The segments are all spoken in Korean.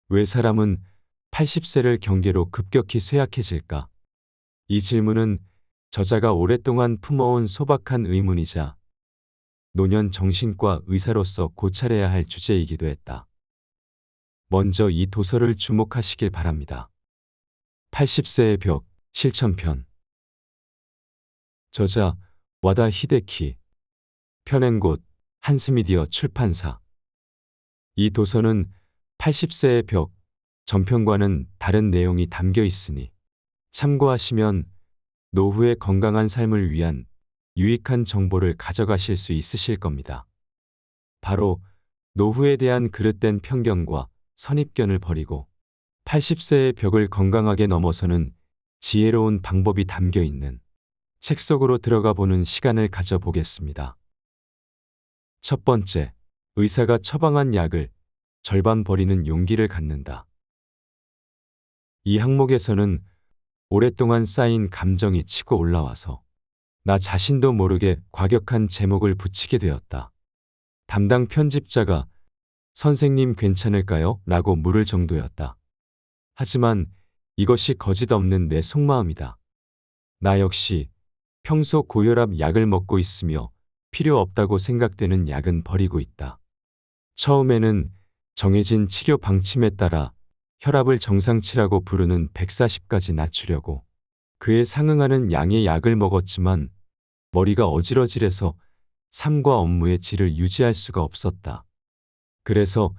왜 사람은 80세를 경계로 급격히 쇠약해질까? 이 질문은 저자가 오랫동안 품어온 소박한 의문이자 노년 정신과 의사로서 고찰해야 할 주제이기도 했다. 먼저 이 도서를 주목하시길 바랍니다. 80세의 벽, 실천편. 저자, 와다 히데키. 편행곳, 한스미디어 출판사. 이 도서는 80세의 벽, 전편과는 다른 내용이 담겨 있으니 참고하시면 노후의 건강한 삶을 위한 유익한 정보를 가져가실 수 있으실 겁니다. 바로 노후에 대한 그릇된 편견과 선입견을 버리고 80세의 벽을 건강하게 넘어서는 지혜로운 방법이 담겨 있는 책 속으로 들어가 보는 시간을 가져보겠습니다. 첫 번째, 의사가 처방한 약을 절반 버리는 용기를 갖는다. 이 항목에서는 오랫동안 쌓인 감정이 치고 올라와서 나 자신도 모르게 과격한 제목을 붙이게 되었다. 담당 편집자가 선생님 괜찮을까요? 라고 물을 정도였다. 하지만 이것이 거짓 없는 내 속마음이다. 나 역시 평소 고혈압 약을 먹고 있으며 필요 없다고 생각되는 약은 버리고 있다. 처음에는 정해진 치료 방침에 따라 혈압을 정상치라고 부르는 140까지 낮추려고 그에 상응하는 양의 약을 먹었지만 머리가 어지러질해서 삶과 업무의 질을 유지할 수가 없었다. 그래서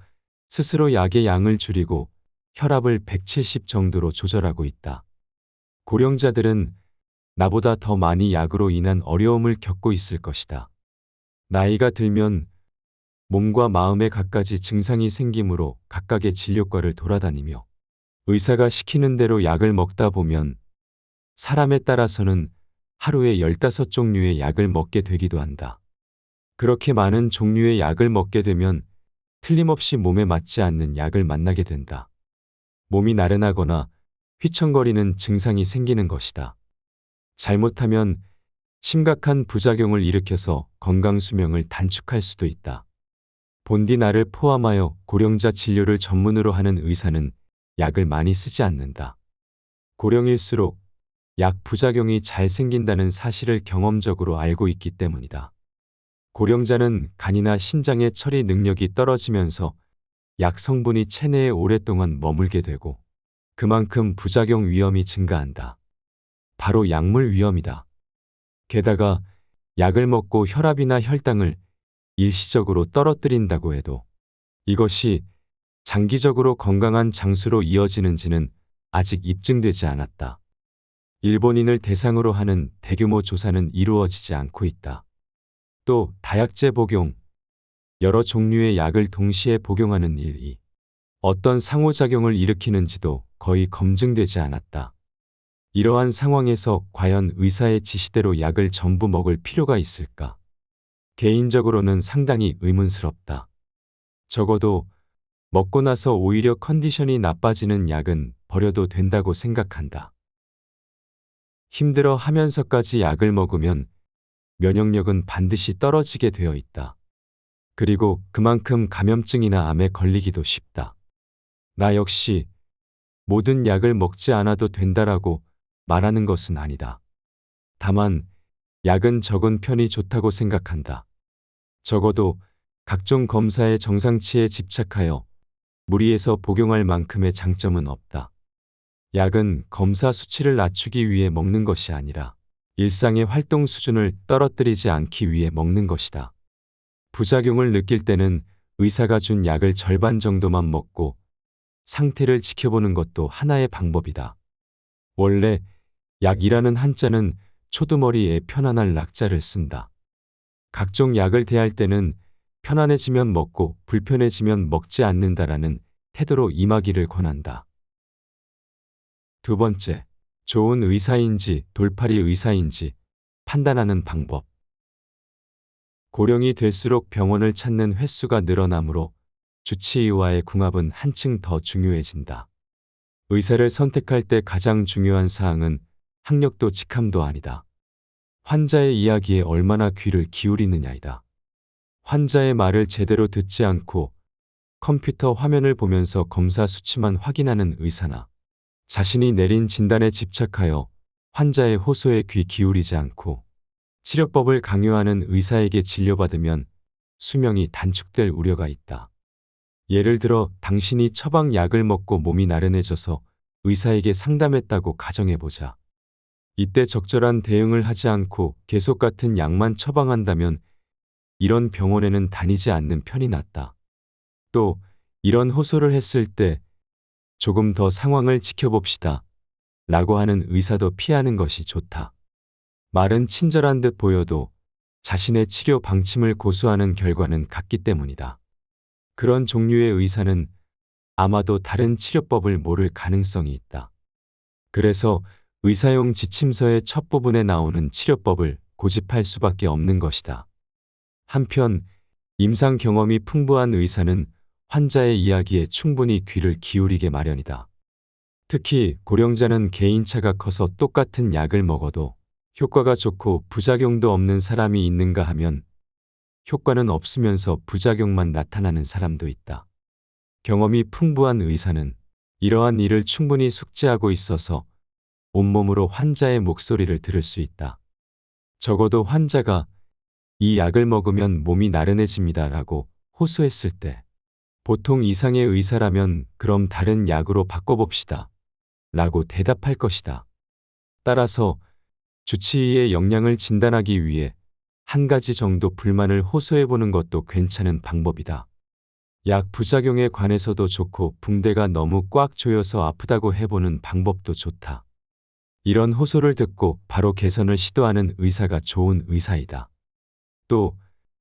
스스로 약의 양을 줄이고 혈압을 170 정도로 조절하고 있다. 고령자들은 나보다 더 많이 약으로 인한 어려움을 겪고 있을 것이다. 나이가 들면 몸과 마음에 갖가지 증상이 생기므로 각각의 진료과를 돌아다니며 의사가 시키는 대로 약을 먹다 보면 사람에 따라서는 하루에 15종류의 약을 먹게 되기도 한다. 그렇게 많은 종류의 약을 먹게 되면 틀림없이 몸에 맞지 않는 약을 만나게 된다. 몸이 나른하거나 휘청거리는 증상이 생기는 것이다. 잘못하면 심각한 부작용을 일으켜서 건강 수명을 단축할 수도 있다. 본디 나를 포함하여 고령자 진료를 전문으로 하는 의사는 약을 많이 쓰지 않는다. 고령일수록 약 부작용이 잘 생긴다는 사실을 경험적으로 알고 있기 때문이다. 고령자는 간이나 신장의 처리 능력이 떨어지면서 약 성분이 체내에 오랫동안 머물게 되고 그만큼 부작용 위험이 증가한다. 바로 약물 위험이다. 게다가 약을 먹고 혈압이나 혈당을 일시적으로 떨어뜨린다고 해도 이것이 장기적으로 건강한 장수로 이어지는지는 아직 입증되지 않았다. 일본인을 대상으로 하는 대규모 조사는 이루어지지 않고 있다. 또 다약제 복용, 여러 종류의 약을 동시에 복용하는 일이 어떤 상호작용을 일으키는지도 거의 검증되지 않았다. 이러한 상황에서 과연 의사의 지시대로 약을 전부 먹을 필요가 있을까? 개인적으로는 상당히 의문스럽다. 적어도 먹고 나서 오히려 컨디션이 나빠지는 약은 버려도 된다고 생각한다. 힘들어 하면서까지 약을 먹으면 면역력은 반드시 떨어지게 되어 있다. 그리고 그만큼 감염증이나 암에 걸리기도 쉽다. 나 역시 모든 약을 먹지 않아도 된다라고 말하는 것은 아니다. 다만 약은 적은 편이 좋다고 생각한다. 적어도 각종 검사의 정상치에 집착하여 무리해서 복용할 만큼의 장점은 없다. 약은 검사 수치를 낮추기 위해 먹는 것이 아니라 일상의 활동 수준을 떨어뜨리지 않기 위해 먹는 것이다. 부작용을 느낄 때는 의사가 준 약을 절반 정도만 먹고 상태를 지켜보는 것도 하나의 방법이다. 원래 약이라는 한자는 초두머리에 편안할 낙자를 쓴다. 각종 약을 대할 때는 편안해지면 먹고 불편해지면 먹지 않는다라는 태도로 임하기를 권한다. 두 번째, 좋은 의사인지 돌팔이 의사인지 판단하는 방법. 고령이 될수록 병원을 찾는 횟수가 늘어나므로 주치의와의 궁합은 한층 더 중요해진다. 의사를 선택할 때 가장 중요한 사항은 학력도 직함도 아니다. 환자의 이야기에 얼마나 귀를 기울이느냐이다. 환자의 말을 제대로 듣지 않고 컴퓨터 화면을 보면서 검사 수치만 확인하는 의사나 자신이 내린 진단에 집착하여 환자의 호소에 귀 기울이지 않고 치료법을 강요하는 의사에게 진료받으면 수명이 단축될 우려가 있다. 예를 들어 당신이 처방 약을 먹고 몸이 나른해져서 의사에게 상담했다고 가정해보자. 이때 적절한 대응을 하지 않고 계속 같은 약만 처방한다면 이런 병원에는 다니지 않는 편이 낫다. 또 이런 호소를 했을 때 조금 더 상황을 지켜봅시다. 라고 하는 의사도 피하는 것이 좋다. 말은 친절한 듯 보여도 자신의 치료 방침을 고수하는 결과는 같기 때문이다. 그런 종류의 의사는 아마도 다른 치료법을 모를 가능성이 있다. 그래서 의사용 지침서의 첫 부분에 나오는 치료법을 고집할 수밖에 없는 것이다. 한편 임상 경험이 풍부한 의사는 환자의 이야기에 충분히 귀를 기울이게 마련이다. 특히 고령자는 개인차가 커서 똑같은 약을 먹어도 효과가 좋고 부작용도 없는 사람이 있는가 하면 효과는 없으면서 부작용만 나타나는 사람도 있다. 경험이 풍부한 의사는 이러한 일을 충분히 숙지하고 있어서 온몸으로 환자의 목소리를 들을 수 있다. 적어도 환자가 이 약을 먹으면 몸이 나른해집니다 라고 호소했을 때 보통 이상의 의사라면 그럼 다른 약으로 바꿔봅시다 라고 대답할 것이다. 따라서 주치의의 역량을 진단하기 위해 한 가지 정도 불만을 호소해보는 것도 괜찮은 방법이다. 약 부작용에 관해서도 좋고 붕대가 너무 꽉 조여서 아프다고 해보는 방법도 좋다. 이런 호소를 듣고 바로 개선을 시도하는 의사가 좋은 의사이다. 또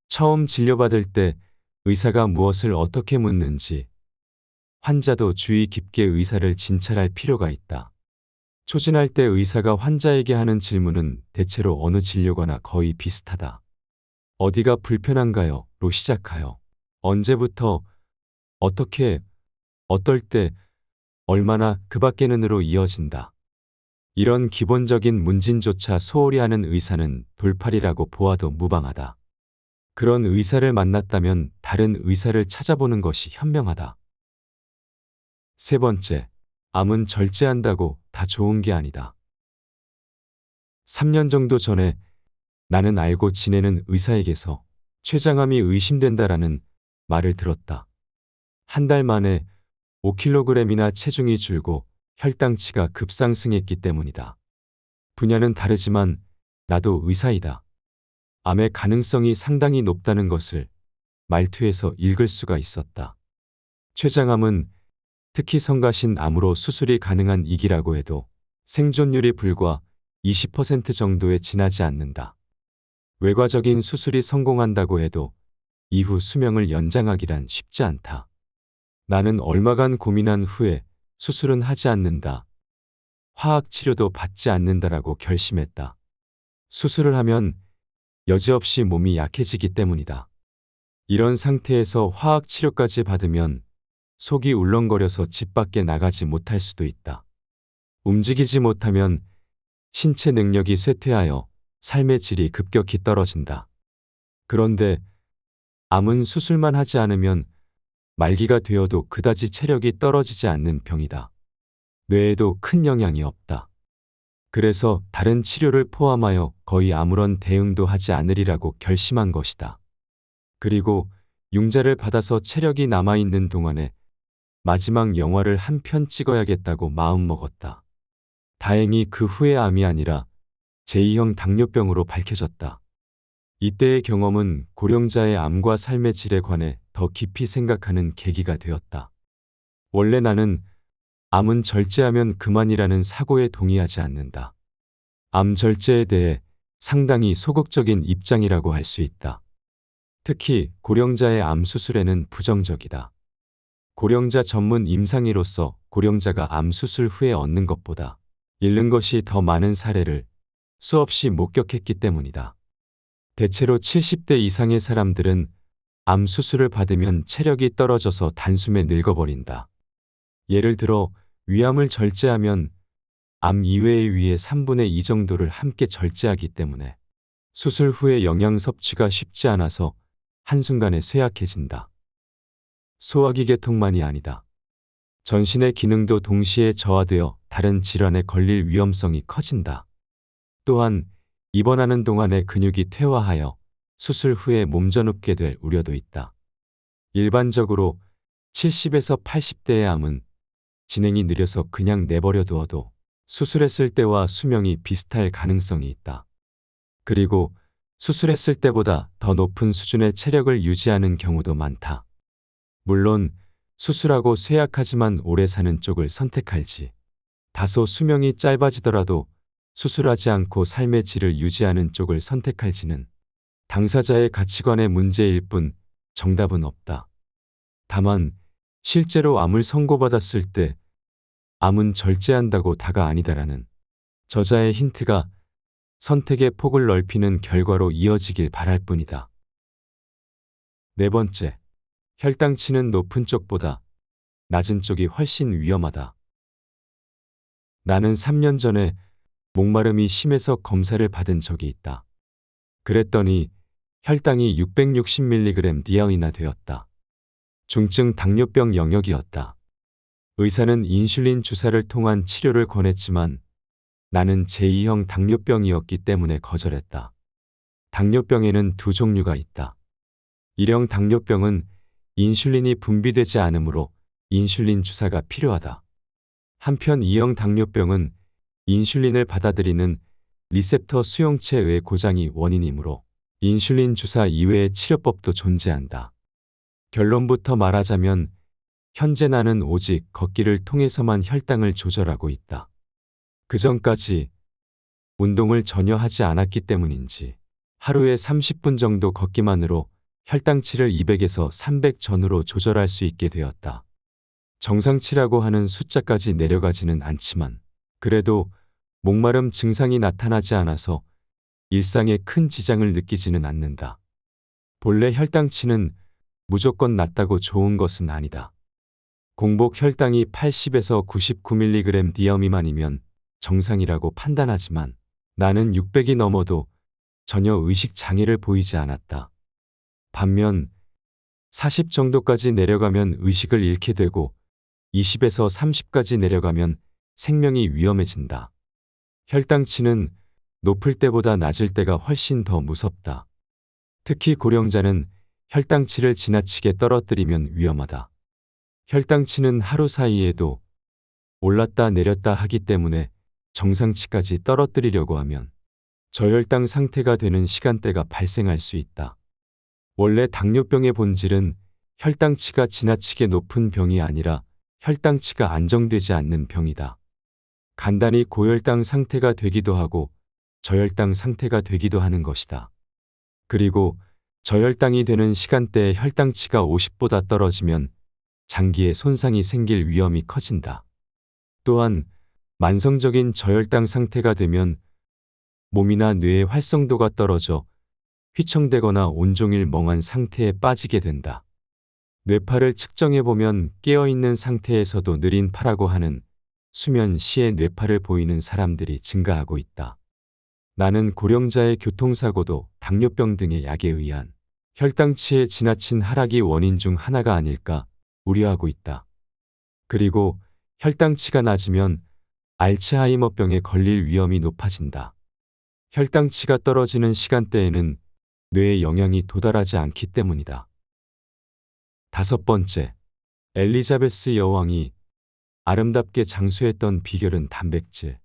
처음 진료받을 때 의사가 무엇을 어떻게 묻는지 환자도 주의 깊게 의사를 진찰할 필요가 있다. 초진할 때 의사가 환자에게 하는 질문은 대체로 어느 진료과나 거의 비슷하다. 어디가 불편한가요? 로 시작하여 언제부터, 어떻게, 어떨 때, 얼마나 그 밖에는으로 이어진다. 이런 기본적인 문진조차 소홀히 하는 의사는 돌팔이라고 보아도 무방하다. 그런 의사를 만났다면 다른 의사를 찾아보는 것이 현명하다. 세 번째, 암은 절제한다고 다 좋은 게 아니다. 3년 정도 전에 나는 알고 지내는 의사에게서 췌장암이 의심된다라는 말을 들었다. 한 달 만에 5kg이나 체중이 줄고 혈당치가 급상승했기 때문이다. 분야는 다르지만 나도 의사이다. 암의 가능성이 상당히 높다는 것을 말투에서 읽을 수가 있었다. 췌장암은 특히 성가신 암으로 수술이 가능한 이기라고 해도 생존율이 불과 20% 정도에 지나지 않는다. 외과적인 수술이 성공한다고 해도 이후 수명을 연장하기란 쉽지 않다. 나는 얼마간 고민한 후에 수술은 하지 않는다. 화학치료도 받지 않는다라고 결심했다. 수술을 하면 여지없이 몸이 약해지기 때문이다. 이런 상태에서 화학치료까지 받으면 속이 울렁거려서 집 밖에 나가지 못할 수도 있다. 움직이지 못하면 신체 능력이 쇠퇴하여 삶의 질이 급격히 떨어진다. 그런데 암은 수술만 하지 않으면 말기가 되어도 그다지 체력이 떨어지지 않는 병이다. 뇌에도 큰 영향이 없다. 그래서 다른 치료를 포함하여 거의 아무런 대응도 하지 않으리라고 결심한 것이다. 그리고 융자를 받아서 체력이 남아있는 동안에 마지막 영화를 한 편 찍어야겠다고 마음먹었다. 다행히 그 후의 암이 아니라 제2형 당뇨병으로 밝혀졌다. 이때의 경험은 고령자의 암과 삶의 질에 관해 더 깊이 생각하는 계기가 되었다. 원래 나는 암은 절제하면 그만이라는 사고에 동의하지 않는다. 암 절제에 대해 상당히 소극적인 입장이라고 할 수 있다. 특히 고령자의 암 수술에는 부정적이다. 고령자 전문 임상의로서 고령자가 암 수술 후에 얻는 것보다 잃는 것이 더 많은 사례를 수없이 목격했기 때문이다. 대체로 70대 이상의 사람들은 암 수술을 받으면 체력이 떨어져서 단숨에 늙어버린다. 예를 들어 위암을 절제하면 암 이외의 위의 3분의 2 정도를 함께 절제하기 때문에 수술 후에 영양 섭취가 쉽지 않아서 한순간에 쇠약해진다. 소화기 계통만이 아니다. 전신의 기능도 동시에 저하되어 다른 질환에 걸릴 위험성이 커진다. 또한 입원하는 동안에 근육이 퇴화하여 수술 후에 몸져눕게 될 우려도 있다. 일반적으로 70에서 80대의 암은 진행이 느려서 그냥 내버려 두어도 수술했을 때와 수명이 비슷할 가능성이 있다. 그리고 수술했을 때보다 더 높은 수준의 체력을 유지하는 경우도 많다. 물론 수술하고 쇠약하지만 오래 사는 쪽을 선택할지, 다소 수명이 짧아지더라도 수술하지 않고 삶의 질을 유지하는 쪽을 선택할지는 당사자의 가치관의 문제일 뿐 정답은 없다. 다만 실제로 암을 선고받았을 때 암은 절제한다고 다가 아니다라는 저자의 힌트가 선택의 폭을 넓히는 결과로 이어지길 바랄 뿐이다. 네 번째, 혈당치는 높은 쪽보다 낮은 쪽이 훨씬 위험하다. 나는 3년 전에 목마름이 심해서 검사를 받은 적이 있다. 그랬더니 혈당이 660mg 디아이나 되었다. 중증 당뇨병 영역이었다. 의사는 인슐린 주사를 통한 치료를 권했지만 나는 제2형 당뇨병이었기 때문에 거절했다. 당뇨병에는 두 종류가 있다. 1형 당뇨병은 인슐린이 분비되지 않으므로 인슐린 주사가 필요하다. 한편 2형 당뇨병은 인슐린을 받아들이는 리셉터 수용체의 고장이 원인이므로 인슐린 주사 이외의 치료법도 존재한다. 결론부터 말하자면 현재 나는 오직 걷기를 통해서만 혈당을 조절하고 있다. 그 전까지 운동을 전혀 하지 않았기 때문인지 하루에 30분 정도 걷기만으로 혈당치를 200에서 300 전후로 조절할 수 있게 되었다. 정상치라고 하는 숫자까지 내려가지는 않지만 그래도 목마름 증상이 나타나지 않아서 일상에 큰 지장을 느끼지는 않는다. 본래 혈당치는 무조건 낮다고 좋은 것은 아니다. 공복 혈당이 80에서 99mg 디아 미만이면 정상이라고 판단하지만 나는 600이 넘어도 전혀 의식 장애를 보이지 않았다. 반면 40 정도까지 내려가면 의식을 잃게 되고 20에서 30까지 내려가면 생명이 위험해진다. 혈당치는 높을 때보다 낮을 때가 훨씬 더 무섭다. 특히 고령자는 혈당치를 지나치게 떨어뜨리면 위험하다. 혈당치는 하루 사이에도 올랐다 내렸다 하기 때문에 정상치까지 떨어뜨리려고 하면 저혈당 상태가 되는 시간대가 발생할 수 있다. 원래 당뇨병의 본질은 혈당치가 지나치게 높은 병이 아니라 혈당치가 안정되지 않는 병이다. 간단히 고혈당 상태가 되기도 하고 저혈당 상태가 되기도 하는 것이다. 그리고 저혈당이 되는 시간대에 혈당치가 50보다 떨어지면 장기에 손상이 생길 위험이 커진다. 또한 만성적인 저혈당 상태가 되면 몸이나 뇌의 활성도가 떨어져 휘청대거나 온종일 멍한 상태에 빠지게 된다. 뇌파를 측정해보면 깨어있는 상태에서도 느린 파라고 하는 수면 시에 뇌파를 보이는 사람들이 증가하고 있다. 나는 고령자의 교통사고도 당뇨병 등의 약에 의한 혈당치의 지나친 하락이 원인 중 하나가 아닐까 우려하고 있다. 그리고 혈당치가 낮으면 알츠하이머병에 걸릴 위험이 높아진다. 혈당치가 떨어지는 시간대에는 뇌에 영향이 도달하지 않기 때문이다. 다섯 번째, 엘리자베스 여왕이 아름답게 장수했던 비결은 단백질.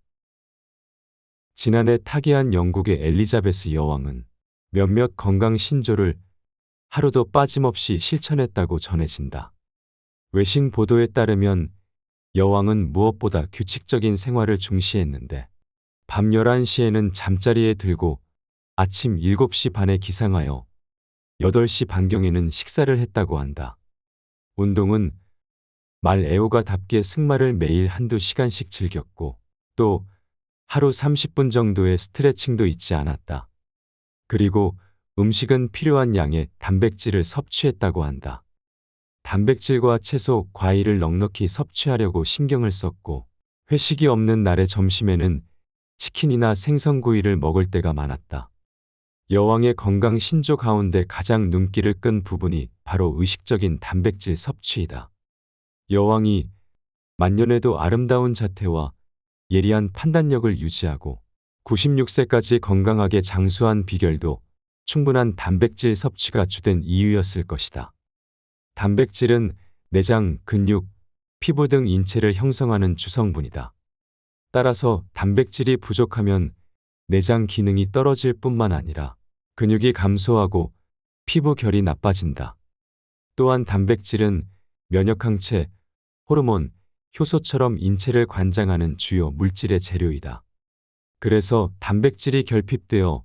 지난해 타계한 영국의 엘리자베스 여왕은 몇몇 건강 신조를 하루도 빠짐없이 실천했다고 전해진다. 외신 보도에 따르면 여왕은 무엇보다 규칙적인 생활을 중시했는데 밤 11시에는 잠자리에 들고 아침 7시 반에 기상하여 8시 반경에는 식사를 했다고 한다. 운동은 말 애호가답게 승마를 매일 한두 시간씩 즐겼고 또 하루 30분 정도의 스트레칭도 잊지 않았다. 그리고 음식은 필요한 양의 단백질을 섭취했다고 한다. 단백질과 채소, 과일을 넉넉히 섭취하려고 신경을 썼고 회식이 없는 날의 점심에는 치킨이나 생선구이를 먹을 때가 많았다. 여왕의 건강 신조 가운데 가장 눈길을 끈 부분이 바로 바로 의식적인 단백질 섭취이다. 여왕이 만년에도 아름다운 자태와 예리한 판단력을 유지하고 96세까지 건강하게 장수한 비결도 충분한 단백질 섭취가 주된 이유였을 것이다. 단백질은 내장, 근육, 피부 등 인체를 형성하는 주성분이다. 따라서 단백질이 부족하면 내장 기능이 떨어질 뿐만 아니라 근육이 감소하고 피부 결이 나빠진다. 또한 단백질은 면역항체, 호르몬, 효소처럼 인체를 관장하는 주요 물질의 재료이다. 그래서 단백질이 결핍되어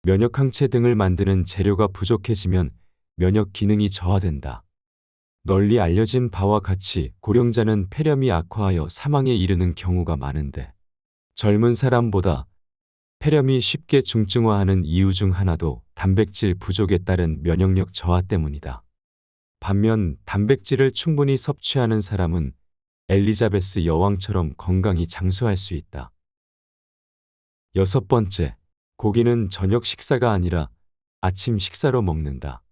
면역항체 등을 만드는 재료가 부족해지면 면역 기능이 저하된다. 널리 알려진 바와 같이 고령자는 폐렴이 악화하여 사망에 이르는 경우가 많은데 젊은 사람보다 폐렴이 쉽게 중증화하는 이유 중 하나도 단백질 부족에 따른 면역력 저하 때문이다. 반면 단백질을 충분히 섭취하는 사람은 엘리자베스 여왕처럼 건강히 장수할 수 있다. 6번째, 고기는 저녁 식사가 아니라 아침 식사로 먹는다.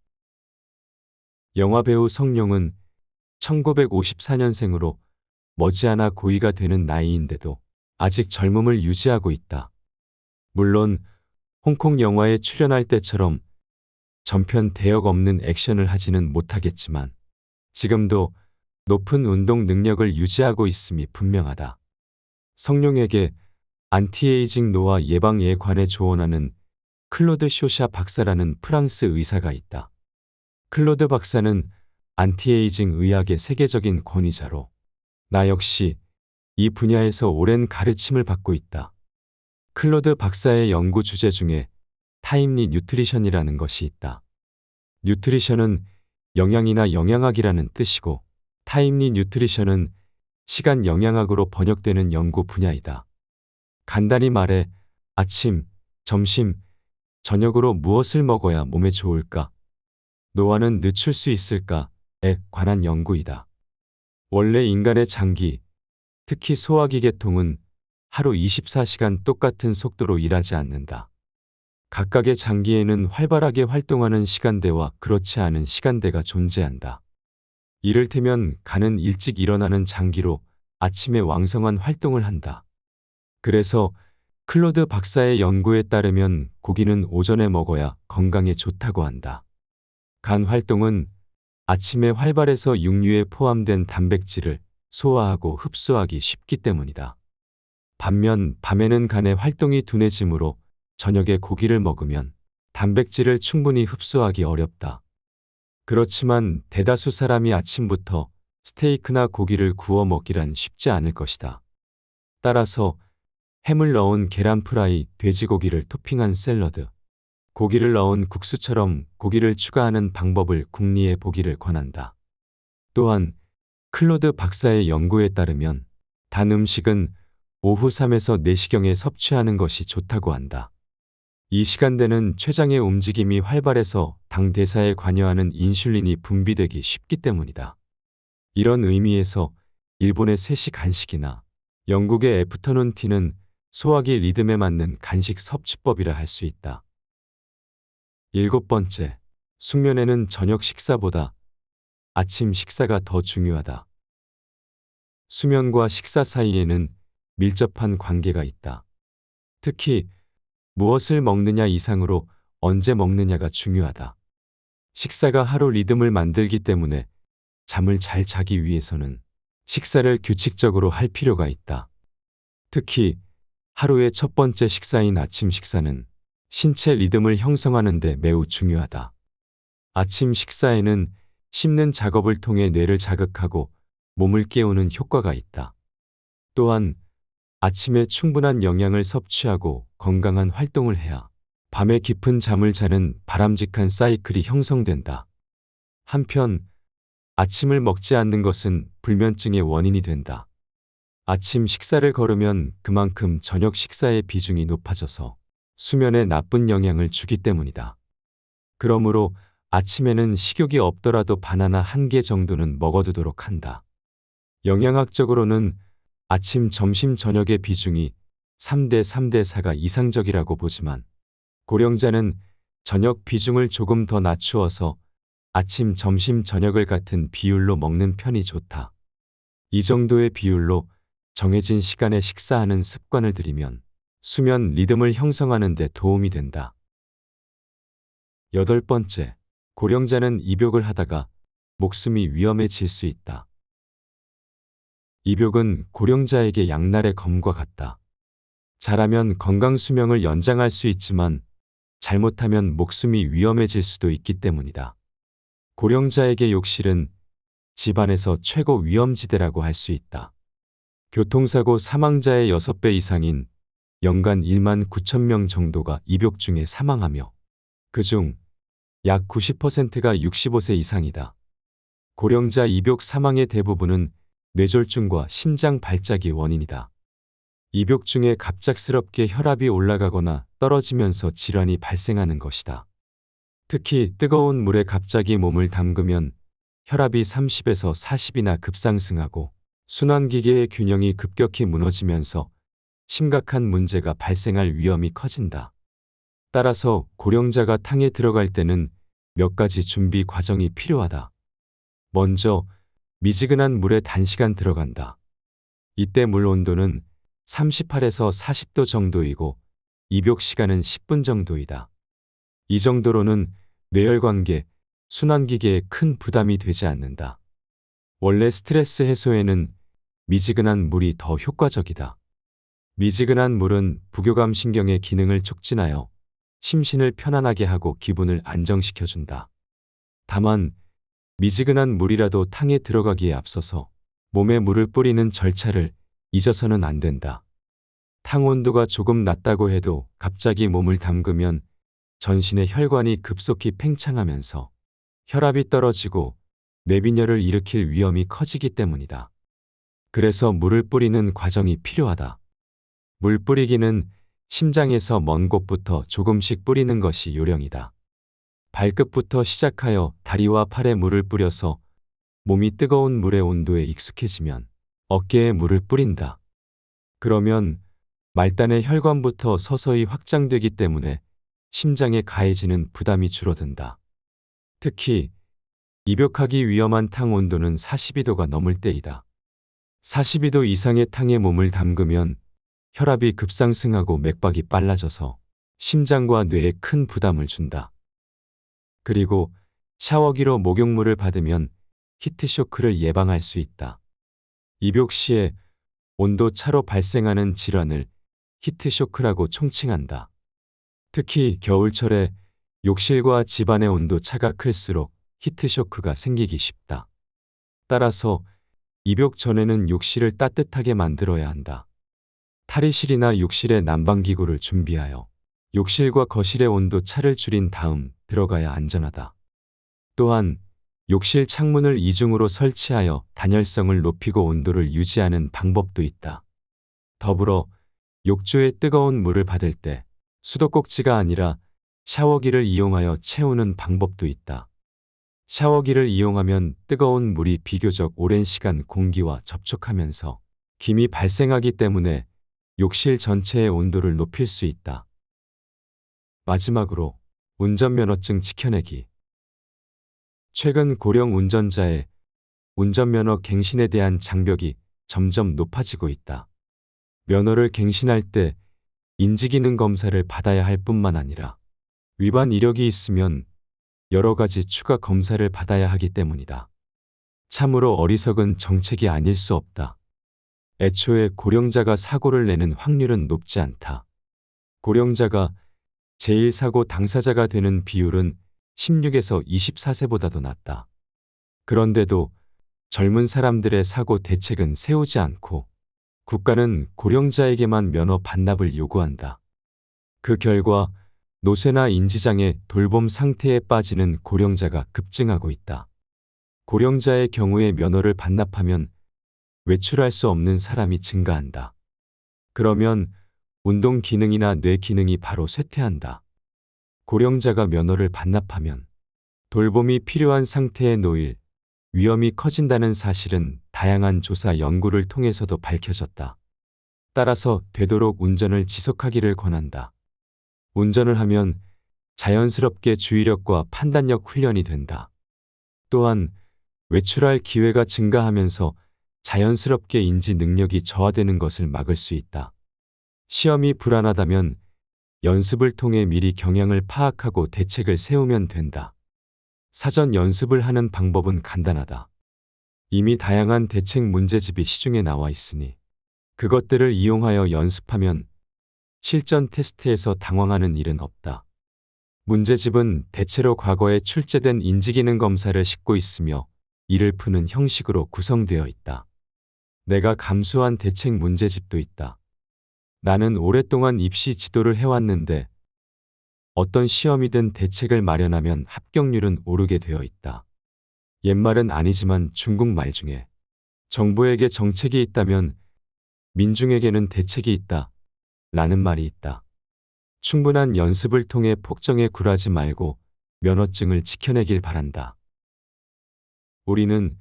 영화배우 성룡은 1954년생으로 머지않아 고위가 되는 나이인데도 아직 젊음을 유지하고 있다. 물론 홍콩 영화에 출연할 때처럼 전편 대역 없는 액션을 하지는 못하겠지만 지금도 높은 운동 능력을 유지하고 있음이 분명하다. 성룡에게 안티에이징 노화 예방에 관해 조언하는 클로드 쇼샤 박사라는 프랑스 의사가 있다. 클로드 박사는 안티에이징 의학의 세계적인 권위자로 나 역시 이 분야에서 오랜 가르침을 받고 있다. 클로드 박사의 연구 주제 중에 타임리 뉴트리션이라는 것이 있다. 뉴트리션은 영양이나 영양학이라는 뜻이고 타임리 뉴트리션은 시간 영양학으로 번역되는 연구 분야이다. 간단히 말해 아침, 점심, 저녁으로 무엇을 먹어야 몸에 좋을까? 노화는 늦출 수 있을까?에 관한 연구이다. 원래 인간의 장기, 특히 소화기 계통은 하루 24시간 똑같은 속도로 일하지 않는다. 각각의 장기에는 활발하게 활동하는 시간대와 그렇지 않은 시간대가 존재한다. 이를테면 간은 일찍 일어나는 장기로 아침에 왕성한 활동을 한다. 그래서 클로드 박사의 연구에 따르면 고기는 오전에 먹어야 건강에 좋다고 한다. 간 활동은 아침에 활발해서 육류에 포함된 단백질을 소화하고 흡수하기 쉽기 때문이다. 반면 밤에는 간의 활동이 둔해지므로 저녁에 고기를 먹으면 단백질을 충분히 흡수하기 어렵다. 그렇지만 대다수 사람이 아침부터 스테이크나 고기를 구워 먹기란 쉽지 않을 것이다. 따라서 햄을 넣은 계란 프라이, 돼지고기를 토핑한 샐러드, 고기를 넣은 국수처럼 고기를 추가하는 방법을 궁리해 보기를 권한다. 또한 클로드 박사의 연구에 따르면 단 음식은 오후 3에서 4시경에 섭취하는 것이 좋다고 한다. 이 시간대는 췌장의 움직임이 활발해서 당 대사에 관여하는 인슐린이 분비되기 쉽기 때문이다. 이런 의미에서 일본의 세시 간식이나 영국의 애프터눈 티는 소화기 리듬에 맞는 간식 섭취법이라 할 수 있다. 7번째, 숙면에는 저녁 식사보다 아침 식사가 더 중요하다. 수면과 식사 사이에는 밀접한 관계가 있다. 특히 무엇을 먹느냐 이상으로 언제 먹느냐가 중요하다. 식사가 하루 리듬을 만들기 때문에 잠을 잘 자기 위해서는 식사를 규칙적으로 할 필요가 있다. 특히 하루의 첫 번째 식사인 아침 식사는 신체 리듬을 형성하는 데 매우 중요하다. 아침 식사에는 씹는 작업을 통해 뇌를 자극하고 몸을 깨우는 효과가 있다. 또한 아침에 충분한 영양을 섭취하고 건강한 활동을 해야 밤에 깊은 잠을 자는 바람직한 사이클이 형성된다. 한편 아침을 먹지 않는 것은 불면증의 원인이 된다. 아침 식사를 거르면 그만큼 저녁 식사의 비중이 높아져서 수면에 나쁜 영향을 주기 때문이다. 그러므로 아침에는 식욕이 없더라도 바나나 1개 정도는 먹어두도록 한다. 영양학적으로는 아침, 점심, 저녁의 비중이 3대 3대 4가 이상적이라고 보지만 고령자는 저녁 비중을 조금 더 낮추어서 아침, 점심, 저녁을 같은 비율로 먹는 편이 좋다. 이 정도의 비율로 정해진 시간에 식사하는 습관을 들이면 수면 리듬을 형성하는 데 도움이 된다. 8번째, 고령자는 입욕을 하다가 목숨이 위험해질 수 있다. 입욕은 고령자에게 양날의 검과 같다. 잘하면 건강 수명을 연장할 수 있지만 잘못하면 목숨이 위험해질 수도 있기 때문이다. 고령자에게 욕실은 집안에서 최고 위험지대라고 할 수 있다. 교통사고 사망자의 6배 이상인 연간 1만 9천 명 정도가 입욕 중에 사망하며 그중 약 90%가 65세 이상이다. 고령자 입욕 사망의 대부분은 뇌졸중과 심장 발작이 원인이다. 입욕 중에 갑작스럽게 혈압이 올라가거나 떨어지면서 질환이 발생하는 것이다. 특히 뜨거운 물에 갑자기 몸을 담그면 혈압이 30에서 40이나 급상승하고 순환기계의 균형이 급격히 무너지면서 심각한 문제가 발생할 위험이 커진다. 따라서 고령자가 탕에 들어갈 때는 몇 가지 준비 과정이 필요하다. 먼저 미지근한 물에 단시간 들어간다. 이때 물 온도는 38에서 40도 정도이고 입욕 시간은 10분 정도이다. 이 정도로는 뇌혈관계, 순환기계에 큰 부담이 되지 않는다. 원래 스트레스 해소에는 미지근한 물이 더 효과적이다. 미지근한 물은 부교감 신경의 기능을 촉진하여 심신을 편안하게 하고 기분을 안정시켜준다. 다만 미지근한 물이라도 탕에 들어가기에 앞서서 몸에 물을 뿌리는 절차를 잊어서는 안 된다. 탕 온도가 조금 낮다고 해도 갑자기 몸을 담그면 전신의 혈관이 급속히 팽창하면서 혈압이 떨어지고 뇌빈혈을 일으킬 위험이 커지기 때문이다. 그래서 물을 뿌리는 과정이 필요하다. 물 뿌리기는 심장에서 먼 곳부터 조금씩 뿌리는 것이 요령이다. 발끝부터 시작하여 다리와 팔에 물을 뿌려서 몸이 뜨거운 물의 온도에 익숙해지면 어깨에 물을 뿌린다. 그러면 말단의 혈관부터 서서히 확장되기 때문에 심장에 가해지는 부담이 줄어든다. 특히 입욕하기 위험한 탕 온도는 42도가 넘을 때이다. 42도 이상의 탕에 몸을 담그면 혈압이 급상승하고 맥박이 빨라져서 심장과 뇌에 큰 부담을 준다. 그리고 샤워기로 목욕물을 받으면 히트쇼크를 예방할 수 있다. 입욕 시에 온도 차로 발생하는 질환을 히트쇼크라고 총칭한다. 특히 겨울철에 욕실과 집안의 온도 차가 클수록 히트쇼크가 생기기 쉽다. 따라서 입욕 전에는 욕실을 따뜻하게 만들어야 한다. 탈의실이나 욕실에 난방기구를 준비하여 욕실과 거실의 온도 차를 줄인 다음 들어가야 안전하다. 또한 욕실 창문을 이중으로 설치하여 단열성을 높이고 온도를 유지하는 방법도 있다. 더불어 욕조에 뜨거운 물을 받을 때 수도꼭지가 아니라 샤워기를 이용하여 채우는 방법도 있다. 샤워기를 이용하면 뜨거운 물이 비교적 오랜 시간 공기와 접촉하면서 김이 발생하기 때문에 욕실 전체의 온도를 높일 수 있다. 마지막으로 운전면허증 지켜내기. 최근 고령 운전자의 운전면허 갱신에 대한 장벽이 점점 높아지고 있다. 면허를 갱신할 때 인지기능 검사를 받아야 할 뿐만 아니라 위반 이력이 있으면 여러 가지 추가 검사를 받아야 하기 때문이다. 참으로 어리석은 정책이 아닐 수 없다. 애초에 고령자가 사고를 내는 확률은 높지 않다. 고령자가 제1사고 당사자가 되는 비율은 16에서 24세보다도 낮다. 그런데도 젊은 사람들의 사고 대책은 세우지 않고 국가는 고령자에게만 면허 반납을 요구한다. 그 결과 노쇠나 인지장애 돌봄 상태에 빠지는 고령자가 급증하고 있다. 고령자의 경우에 면허를 반납하면 외출할 수 없는 사람이 증가한다. 그러면 운동 기능이나 뇌 기능이 바로 쇠퇴한다. 고령자가 면허를 반납하면 돌봄이 필요한 상태에 놓일 위험이 커진다는 사실은 다양한 조사 연구를 통해서도 밝혀졌다. 따라서 되도록 운전을 지속하기를 권한다. 운전을 하면 자연스럽게 주의력과 판단력 훈련이 된다. 또한 외출할 기회가 증가하면서 자연스럽게 인지 능력이 저하되는 것을 막을 수 있다. 시험이 불안하다면 연습을 통해 미리 경향을 파악하고 대책을 세우면 된다. 사전 연습을 하는 방법은 간단하다. 이미 다양한 대책 문제집이 시중에 나와 있으니 그것들을 이용하여 연습하면 실전 테스트에서 당황하는 일은 없다. 문제집은 대체로 과거에 출제된 인지기능 검사를 싣고 있으며 이를 푸는 형식으로 구성되어 있다. 내가 감수한 대책 문제집도 있다. 나는 오랫동안 입시 지도를 해왔는데 어떤 시험이든 대책을 마련하면 합격률은 오르게 되어 있다. 옛말은 아니지만 중국말 중에 정부에게 정책이 있다면 민중에게는 대책이 있다 라는 말이 있다. 충분한 연습을 통해 폭정에 굴하지 말고 면허증을 지켜내길 바란다. 우리는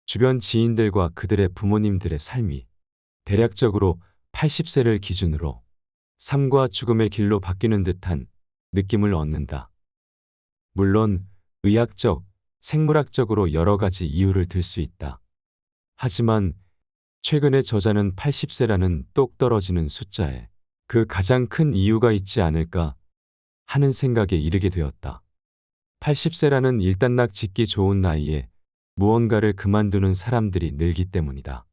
주변 지인들과 그들의 부모님들의 삶이 대략적으로 80세를 기준으로 삶과 죽음의 길로 바뀌는 듯한 느낌을 얻는다. 물론 의학적, 생물학적으로 여러 가지 이유를 들 수 있다. 하지만 최근에 저자는 80세라는 똑 떨어지는 숫자에 그 가장 큰 이유가 있지 않을까 하는 생각에 이르게 되었다. 80세라는 일단락 짓기 좋은 나이에 무언가를 그만두는 사람들이 늘기 때문이다.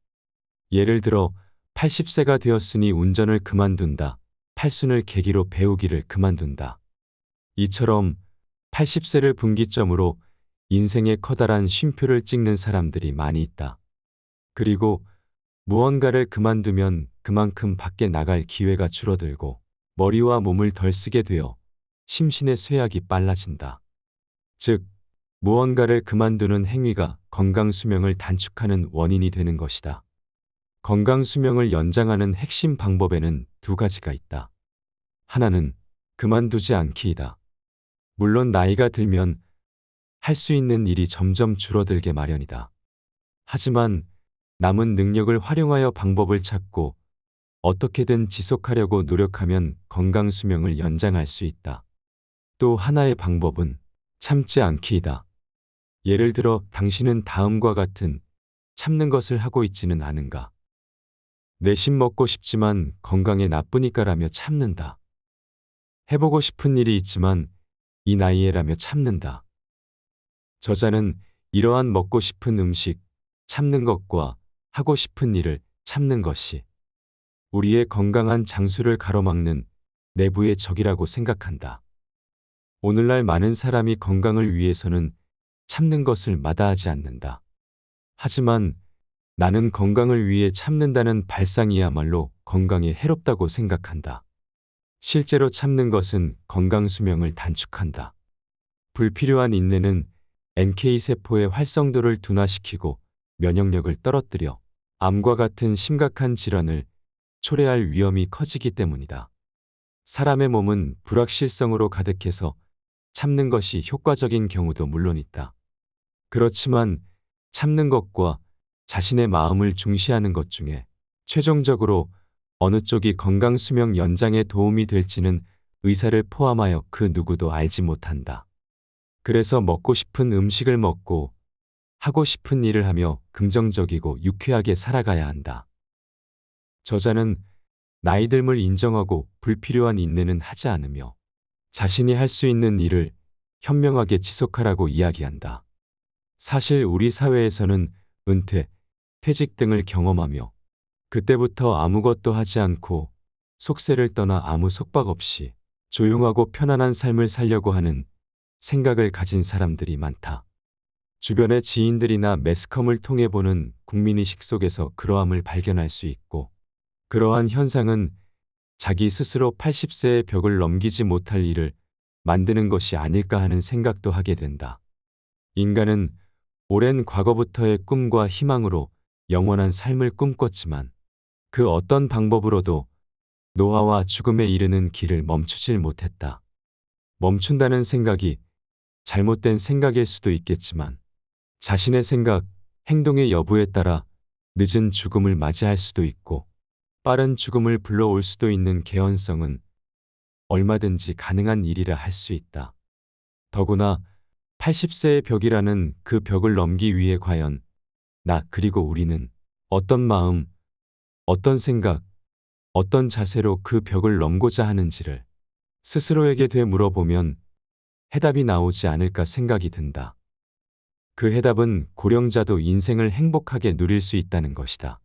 예를 들어 80세가 되었으니 운전을 그만둔다. 팔순을 계기로 배우기를 그만둔다. 이처럼 80세를 분기점으로 인생의 커다란 쉼표를 찍는 사람들이 많이 있다. 그리고 무언가를 그만두면 그만큼 밖에 나갈 기회가 줄어들고 머리와 몸을 덜 쓰게 되어 심신의 쇠약이 빨라진다. 즉, 무언가를 그만두는 행위가 건강수명을 단축하는 원인이 되는 것이다. 건강수명을 연장하는 핵심 방법에는 두 가지가 있다. 하나는 그만두지 않기이다. 물론 나이가 들면 할 수 있는 일이 점점 줄어들게 마련이다. 하지만 남은 능력을 활용하여 방법을 찾고 어떻게든 지속하려고 노력하면 건강수명을 연장할 수 있다. 또 하나의 방법은 참지 않기이다. 예를 들어 당신은 다음과 같은 참는 것을 하고 있지는 않은가? 내심 먹고 싶지만 건강에 나쁘니까라며 참는다. 해보고 싶은 일이 있지만 이 나이에라며 참는다. 저자는 이러한 먹고 싶은 음식, 참는 것과 하고 싶은 일을 참는 것이 우리의 건강한 장수를 가로막는 내부의 적이라고 생각한다. 오늘날 많은 사람이 건강을 위해서는 참는 것을 마다하지 않는다. 하지만 나는 건강을 위해 참는다는 발상이야말로 건강에 해롭다고 생각한다. 실제로 참는 것은 건강수명을 단축한다. 불필요한 인내는 NK세포의 활성도를 둔화시키고 면역력을 떨어뜨려 암과 같은 심각한 질환을 초래할 위험이 커지기 때문이다. 사람의 몸은 불확실성으로 가득해서 참는 것이 효과적인 경우도 물론 있다. 그렇지만 참는 것과 자신의 마음을 중시하는 것 중에 최종적으로 어느 쪽이 건강수명 연장에 도움이 될지는 의사를 포함하여 그 누구도 알지 못한다. 그래서 먹고 싶은 음식을 먹고 하고 싶은 일을 하며 긍정적이고 유쾌하게 살아가야 한다. 저자는 나이듦을 인정하고 불필요한 인내는 하지 않으며 자신이 할 수 있는 일을 현명하게 지속하라고 이야기한다. 사실 우리 사회에서는 은퇴, 퇴직 등을 경험하며 그때부터 아무것도 하지 않고 속세를 떠나 아무 속박 없이 조용하고 편안한 삶을 살려고 하는 생각을 가진 사람들이 많다. 주변의 지인들이나 매스컴을 통해 보는 국민의식 속에서 그러함을 발견할 수 있고 그러한 현상은 자기 스스로 80세의 벽을 넘기지 못할 일을 만드는 것이 아닐까 하는 생각도 하게 된다. 인간은 오랜 과거부터의 꿈과 희망으로 영원한 삶을 꿈꿨지만 그 어떤 방법으로도 노화와 죽음에 이르는 길을 멈추질 못했다. 멈춘다는 생각이 잘못된 생각일 수도 있겠지만 자신의 생각, 행동의 여부에 따라 늦은 죽음을 맞이할 수도 있고 빠른 죽음을 불러올 수도 있는 개연성은 얼마든지 가능한 일이라 할 수 있다. 더구나 80세의 벽이라는 그 벽을 넘기 위해 과연 나 그리고 우리는 어떤 마음, 어떤 생각, 어떤 자세로 그 벽을 넘고자 하는지를 스스로에게 되물어보면 해답이 나오지 않을까 생각이 든다. 그 해답은 고령자도 인생을 행복하게 누릴 수 있다는 것이다.